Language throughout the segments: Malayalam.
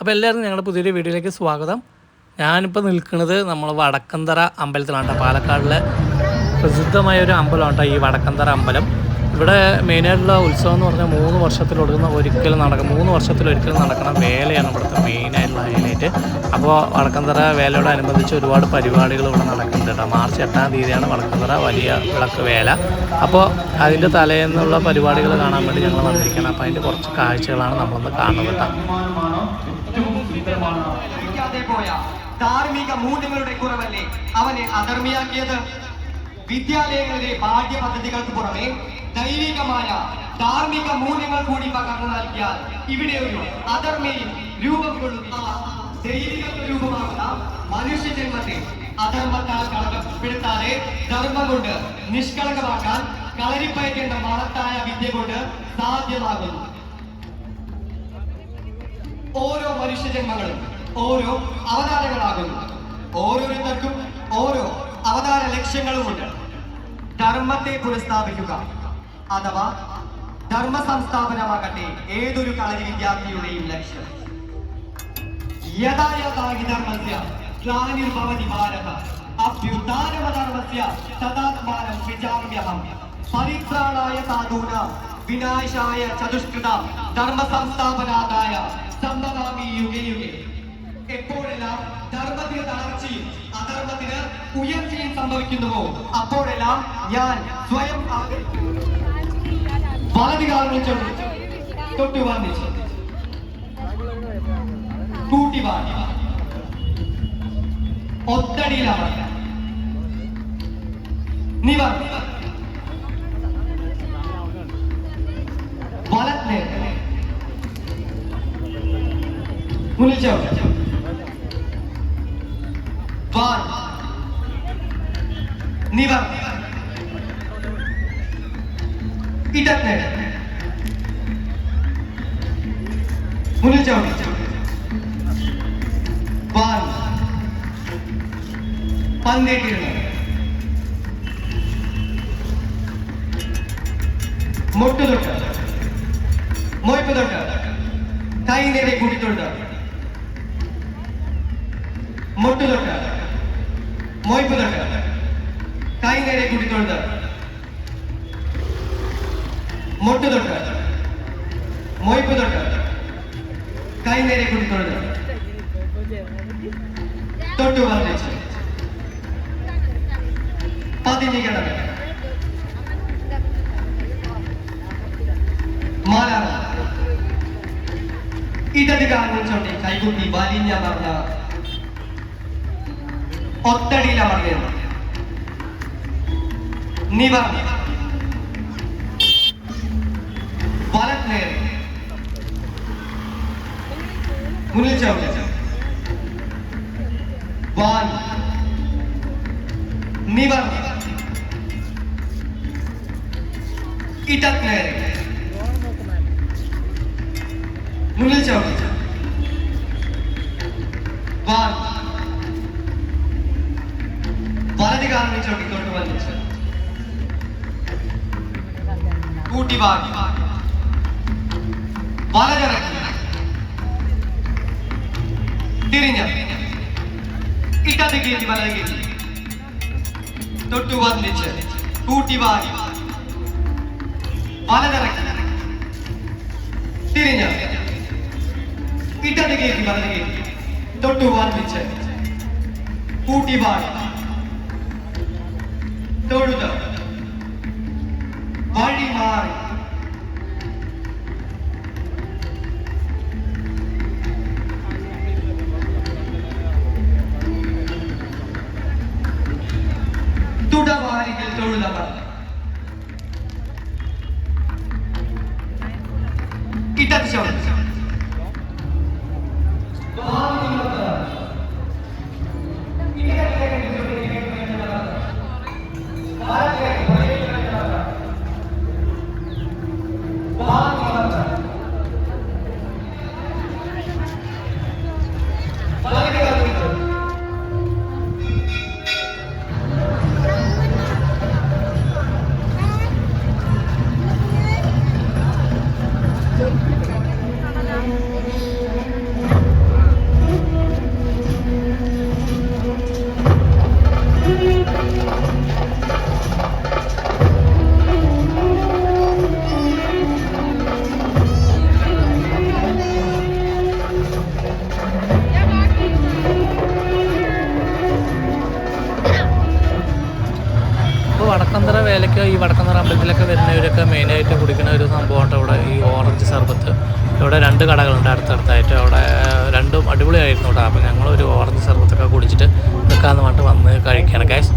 അപ്പോൾ എല്ലാവർക്കും ഞങ്ങളുടെ പുതിയൊരു വീഡിയോയിലേക്ക് സ്വാഗതം. ഞാനിപ്പോൾ നിൽക്കുന്നത് നമ്മൾ വടക്കന്തറ അമ്പലത്തിലാണ്. പാലക്കാടിലെ പ്രസിദ്ധമായ ഒരു അമ്പലമാണ് ഈ വടക്കന്തറ അമ്പലം. ഇവിടെ മെയിനായിട്ടുള്ള ഉത്സവം എന്ന് പറഞ്ഞാൽ 3 വർഷത്തിലൊരിക്കൽ നടക്കുന്ന വേലയാണ് ഇവിടുത്തെ മെയിനായിട്ടുള്ള ഹൈലൈറ്റ്. അപ്പോൾ വടക്കന്തറ വേലയോടനുബന്ധിച്ച് ഒരുപാട് പരിപാടികൾ ഇവിടെ നടക്കുന്നുണ്ട് കേട്ടോ. മാർച്ച് 8-ാം തീയതിയാണ് വടക്കന്തറ വലിയ വിളക്ക് വേല. അപ്പോൾ അതിൻ്റെ തലേന്നുള്ള പരിപാടികൾ കാണാൻ വേണ്ടി ഞങ്ങൾ വന്നിരിക്കണം. അപ്പോൾ അതിൻ്റെ കുറച്ച് കാഴ്ചകളാണ് നമ്മളൊന്ന് കാണുന്നത് കേട്ടോ. ധാർമ്മിക മൂല്യങ്ങളുടെ കുറവല്ലേ അവനെ അധർമ്മിയാക്കിയത്? വിദ്യാലയങ്ങളിലെ പാഠ്യ പദ്ധതികൾക്ക് പുറമെ ദൈവികമായ ധാർമ്മിക മൂല്യങ്ങൾ കൂടി പകർന്നു നൽകിയാൽ ഇവിടെ ഒരു അധർമ്മയും രൂപം കൊള്ളുന്ന ദൈവിക രൂപമാകുന്ന മനുഷ്യജന്മത്തെ അധർമ്മത്താൽ കളങ്കപ്പെടുത്താതെ ധർമ്മം കൊണ്ട് നിഷ്കളങ്കമാക്കാൻ കളരിപ്പയറ്റേണ്ട മഹത്തായ വിദ്യ കൊണ്ട് സാധ്യമാകുന്നു. ഓരോ മനുഷ്യജന്മങ്ങളും ഓരോ അവതാരങ്ങളാകുന്നു. ഓരോരുത്തർക്കും ഓരോ അവതാര ലക്ഷ്യങ്ങളുമുണ്ട്. ധർമ്മത്തെ പുനഃസ്ഥാപിക്കുക അഥവാ ധർമ്മ സംസ്ഥാപനമാകട്ടെ ഏതൊരു കളരി വിദ്യാർത്ഥിയുടെയും ലക്ഷ്യം. യഥായഥാഹി ധർമ്മസ്യ ഗ്ലാനിർഭവതി ഭാരത അഭ്യുത്ഥാനമധർമ്മസ്യ തദാത്മാനം വിചാമ്യഹം പരിത്രാണായ സാധൂനാം വിനാശായ ചതുഷ്കൃതാം ധർമ്മ സംസ്ഥാപനാദായ സംഭവാമി യുഗേ യുഗേ. എപ്പോഴെല്ലാം ധർമ്മത്തിന് തളർച്ചയും അധർമ്മത്തിന് ഉയർച്ചയും സംഭവിക്കുന്നുവോ അപ്പോഴെല്ലാം ഞാൻ സ്വയം വലതുകാലിൽ തൊട്ടു വന്നിച്ചു കൂട്ടി വാങ്ങി ഒത്തടിയിലാണ് നിവർ വലത്തെ മുന്നിച്ചോ നിവർ ഇടത്തെ മുന്നിൽ ചവിട്ടി വാൻ പന്തേറ്റിരുന്നു മുട്ടുതൊട്ട് മൊയ്പ് തൊട്ട് കൈ നേരെ കൂട്ടിട്ടുണ്ട് മുട്ടുതൊട്ട് മൊയ്പ് തൊട്ട് കൈ നേരെ കൂട്ടിട്ടുണ്ട് മുട്ടുതൊട്ട് മൊയ്പ് തൊട്ട് കൈ നേരെ കൂട്ടിട്ടുണ്ട് തൊട്ടു വർദ്ധിച്ച് പതിഞ്ഞ് കിടന്ന് മാല ഇടത് കാലിൽ ചൊട്ടി കൈകുത്തി വലിഞ്ഞമർന്ന ഒത്തടിയിലമർന്നു നിവർ വലത് നേരെ മുന്നിൽ ചവിട്ടി വാൻ നിവർ ഇടത് നേരെ മുന്നിൽ ചവിട്ടി വാൻ വലത് കാലിൽ ചവിട്ടി തൊട്ട് വന്നിച്ച് കൂട്ടി വാങ്ങി വലതിറക്കി തിരിഞ്ഞ ഇടത് കയറ്റി വലത് കയറ്റി തൊട്ടു വന്നിച്ച് കൂട്ടി വാങ്ങി വലതിറക്കി തിരിഞ്ഞ ഇടത് കയറ്റി വലത് കയറ്റി തൊട്ടു വന്നിച്ച് കൂട്ടി വാങ്ങി തൊഴുത് വഴി മാറി തുടവാരികൾ തൊഴുതവർ ഇടത് ചവിട്ടി മെയിനായിട്ട് കുടിക്കുന്ന ഒരു സംഭവമാണ് ഇവിടെ ഈ ഓറഞ്ച് സർബത്ത്. ഇവിടെ 2 കടകളുണ്ട് അടുത്തടുത്തായിട്ട്. അവിടെ രണ്ടും അടിപൊളിയായിരുന്നു കേട്ടോ. അപ്പോൾ ഞങ്ങളൊരു ഓറഞ്ച് സർബത്തൊക്കെ കുടിച്ചിട്ട് നിൽക്കാമെന്ന് പറഞ്ഞിട്ട് വന്ന് കഴിക്കുകയാണ് ഗൈസ്.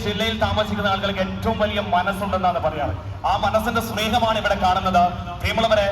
ജില്ലയിൽ താമസിക്കുന്ന ആളുകൾക്ക് ഏറ്റവും വലിയ മനസ്സുണ്ടെന്നാണ് പറയാറ്. ആ മനസ്സിന്റെ സ്നേഹമാണ് ഇവിടെ കാണുന്നത്. പ്രിയമുള്ളവരെ,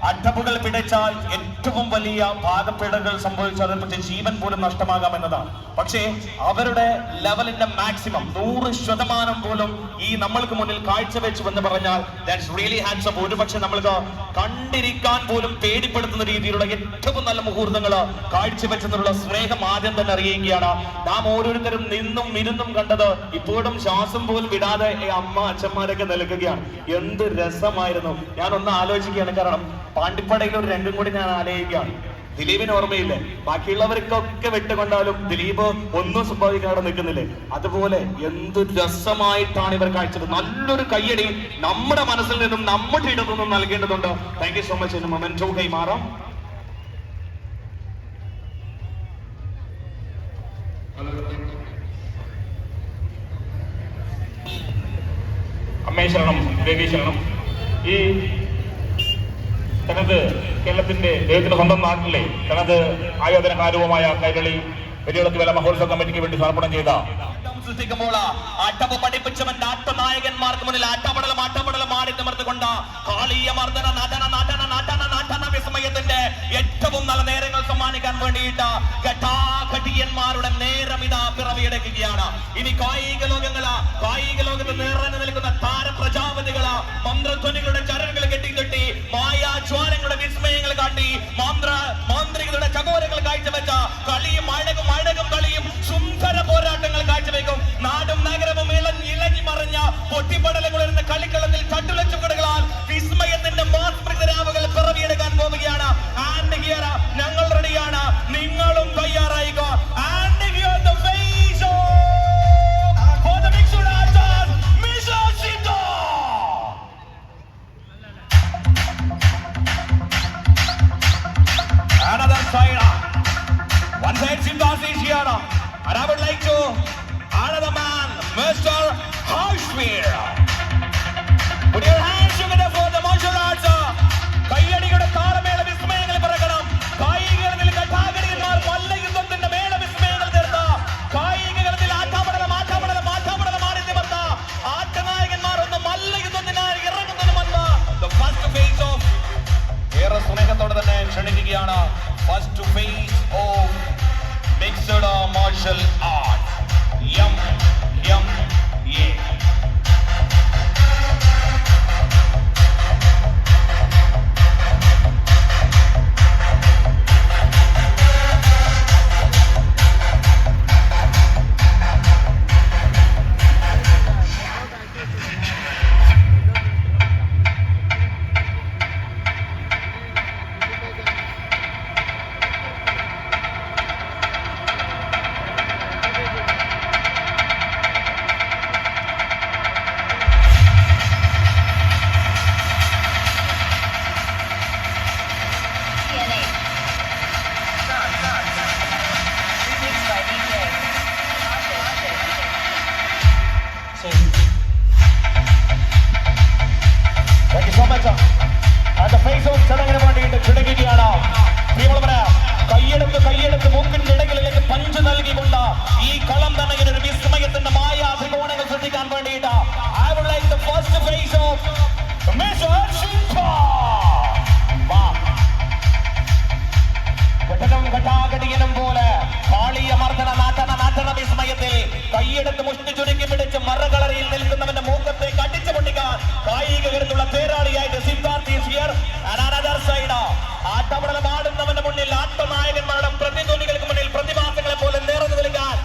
അടവുകൾ പിടച്ചാൽ ഏറ്റവും വലിയ ഭാഗപ്പിഴകൾ സംഭവിച്ചാൽ പക്ഷേ ജീവൻ പോലും നഷ്ടമാകാമെന്നതാണ്. പക്ഷേ അവരുടെ ലെവലിന്റെ മാക്സിമം 100% പോലും ഈ നമ്മൾക്ക് മുന്നിൽ കാഴ്ചവെച്ചു എന്ന് പറഞ്ഞാൽ ദാറ്റ്സ് റിയലി ഹാൻഡ്സ് അപ്പ്. ഒരുപക്ഷെ നമ്മൾക്ക് കണ്ടിരിക്കാൻ പോലും പേടിപ്പെടുത്തുന്ന രീതിയിലുള്ള ഏറ്റവും നല്ല മുഹൂർത്തങ്ങൾ കാഴ്ചവെച്ചെന്നുള്ള സ്നേഹം ആദ്യം തന്നെ അറിയുകയാണ്. നാം ഓരോരുത്തരും നിന്നും ഇരുന്നും കണ്ടത് ഇപ്പോഴും ശ്വാസം പോലും വിടാതെ അമ്മ അച്ഛന്മാരൊക്കെ നിൽക്കുകയാണ്. എന്ത് രസമായിരുന്നു. ഞാനൊന്ന് ആലോചിക്കുകയാണ്. കാരണം പാണ്ടിപ്പടയിൽ ഒരു രംഗം കൂടി ഞാൻ ആലോചിക്കുകയാണ്. ദിലീപിന് ഓർമ്മയില്ലേ? ബാക്കിയുള്ളവർക്കൊക്കെ വിട്ടുകൊണ്ടാലും ദിലീപ് ഒന്നും സംഭവിക്കാതെ നിൽക്കുന്നില്ലേ? അതുപോലെ എന്ത് രസമായിട്ടാണ് ഇവർ കാഴ്ചത്. നല്ലൊരു കയ്യടി നമ്മുടെ മനസ്സിൽ നിന്നും നമ്മുടെ ഇടത്തു നിന്നും നൽകേണ്ടതുണ്ട്. Thank you so much. Memento കൈമാറാം. അമ്മേ ശരണം, ദേവി ശരണം. ഈ തനത് കേരളത്തിന്റെ ദൈവത്തിന്റെ സ്വന്തം നാട്ടിലെ തനത് ആയോധനകാരവുമായ കൈരളി വെടിവിളക്ക് വേല മഹോത്സവ കമ്മിറ്റിക്ക് വേണ്ടി സമർപ്പണം ചെയ്ത സൃഷ്ടിക്കുമ്പോൾ അടവ് പഠിപ്പിച്ചവന്റെ ആട്ടനായകന്മാർക്ക് മുന്നിൽ ആട്ടപടലം ആടി നിമർത്തുകൊണ്ട് കാളീയ മർദ്ദന നടന നടന നടന നടന വിസ്മയത്തിന്റെ ഏറ്റവും നല്ല നേരങ്ങൾ സമ്മാനിക്കാൻ വേണ്ടിയിട്ട് ഘടാഘടിയന്മാരുടെ നേരം ഇതാ പിറവിയെടുക്കുകയാണ്. ഇനി കായിക ലോകത്ത് നിറഞ്ഞു നിൽക്കുന്ന താരപ്രജാപതികള് മന്ത്രധ്വനികളുടെ ചരടുകൾ കെട്ടിക്കെട്ടി മായാജ്വാലങ്ങളുടെ വിസ്മയങ്ങൾ കാട്ടി മാന്ത്രികളുടെ ചകോരങ്ങൾ കാഴ്ചവെച്ച കളിയും അഴകും കളിയും സുന്ദര പോരാട്ടങ്ങൾ കാഴ്ചവെക്കും. നാടും നഗരവും ഇളഞ്ഞി മറിഞ്ഞ പൊട്ടിപ്പടലുകളുന്ന കളിക്കളത്തിൽ ചട്ടുലച്ചുകടകളാൽ വിസ്മയത്തിന്റെ മാസ്മൃതരാവുകൾ പിറവിയെടുക്കാൻ പോവുകയാണ്. ആൻഡ് ഹിയർ ഞങ്ങൾ റെഡിയാണ്, നിങ്ങളും തയ്യാറായിക്കോ. And here the face for the mixed arts mister Sidho. Another side, one side Siddharth is here, and I would like to honor the man, Mr. Harshveer. Put your hands together for the martial arts. സ്നേഹത്തോടെ തന്നെ ക്ഷണിക്കുകയാണ്. First phase of mixed marshal art MMA. Thank you so much. And the face off ചടങ്ങിന് വേണ്ടിയിട്ട് ക്ഷണിക്കുകയാണ്. പ്രിയമുള്ളവരെ, കൈയെടുത്ത് മൂക്കിന്റെ ഇടകളിലേക്ക് പഞ്ച് നൽകിക്കൊണ്ട് ഈ കളം തന്നെ ഇങ്ങനെ ഒരു വിസ്മയത്തിന്റെ മായ ത്രികോണങ്ങൾ സൃഷ്ടിക്കാൻ വേണ്ടിയിട്ട് I would like the first face of Mr. Shilpa. ഘട്ടാഘടിയനും പോലെ കാളിയ മർദ്ദന നാട്ടന വിസ്മയത്തിൽ കൈയെടുത്ത് മുഷ്ടി ചുരുക്കി പിടിച്ച് മറകളറിയിൽ നിൽക്കുന്നവന്റെ മൂക്കത്തേക്ക് അടിച്ചു പൊട്ടിക്കാൻ കായിക കരുത്തുള്ള തേരാളിയായിട്ട് Siddhartha here and another side ആട്ടമടലം ആടുന്നവന്റെ മുന്നിൽ ആട്ടനായകന്മാരുടെ പ്രതിധ്വനികൾക്ക് മുന്നിൽ പ്രതിഭാസങ്ങളെ പോലെ നിറഞ്ഞു നിൽക്കാൻ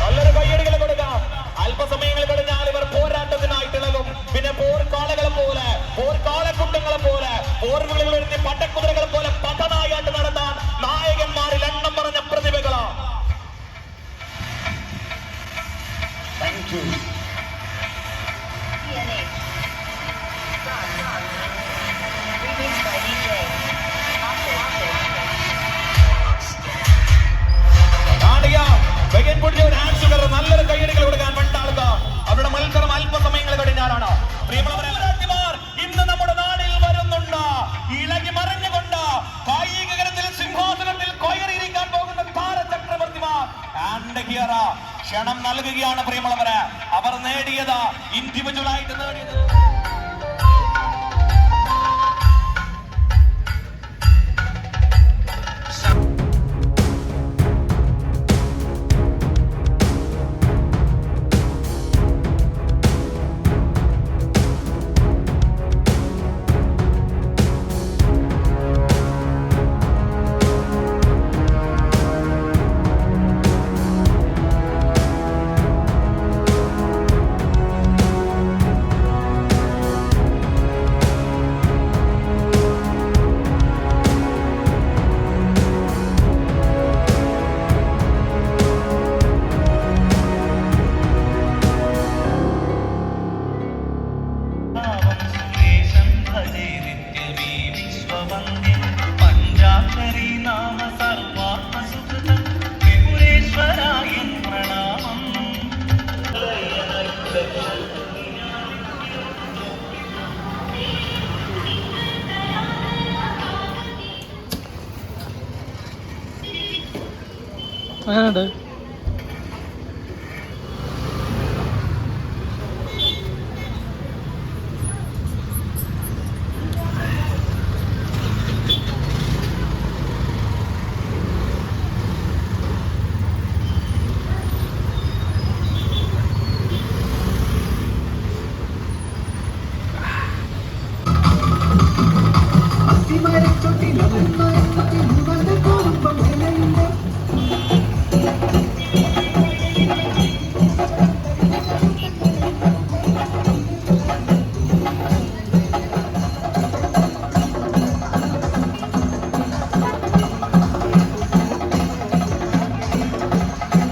നല്ലൊരു കൈയടികൾ കൊടുക്കാം. അല്പസമയങ്ങൾ കഴിഞ്ഞാൽ ഇവർ പോരാട്ടത്തിനായി തിളങ്ങും. പിന്നെ പോർക്കാളകളെ പോലെ പോർക്കാളക്കുട്ടങ്ങളെ പോലെ പോർവിളികൾ വരുത്തി പട്ടക്കുതിരകളെ പോലെ പട്ടനായിട്ട് നടത്താൻ നായകന്മാരിൽ എണ്ണം പറഞ്ഞ പ്രതിഭകളാണ്. Thank you. നല്ലൊരു കൈയടികൾ കൊടുക്കാൻ വേണ്ട അവരുടെ മത്സരം അല്പസമയങ്ങൾ കഴിഞ്ഞാലാണ്. പ്രിയമുള്ളവർ, ഇന്ന് നമ്മുടെ നാടിൽ വരുന്നുണ്ട്. ഇളകി മറിഞ്ഞുകൊണ്ട് കായിക കരത്തിൽ സിംഹാസനത്തിൽ കയറിയിരിക്കാൻ പോകുന്ന താരചക്രവർത്തിമാർ ക്ഷണം നൽകുകയാണ്. പ്രിയമുള്ളവരെ, അവർ നേടിയത് ഇൻഡിവിജ്വൽ ആയിട്ട് നേടിയത് അങ്ങനെയുണ്ട്. അത്തിമരച്ചൊട്ടിലൊന്നും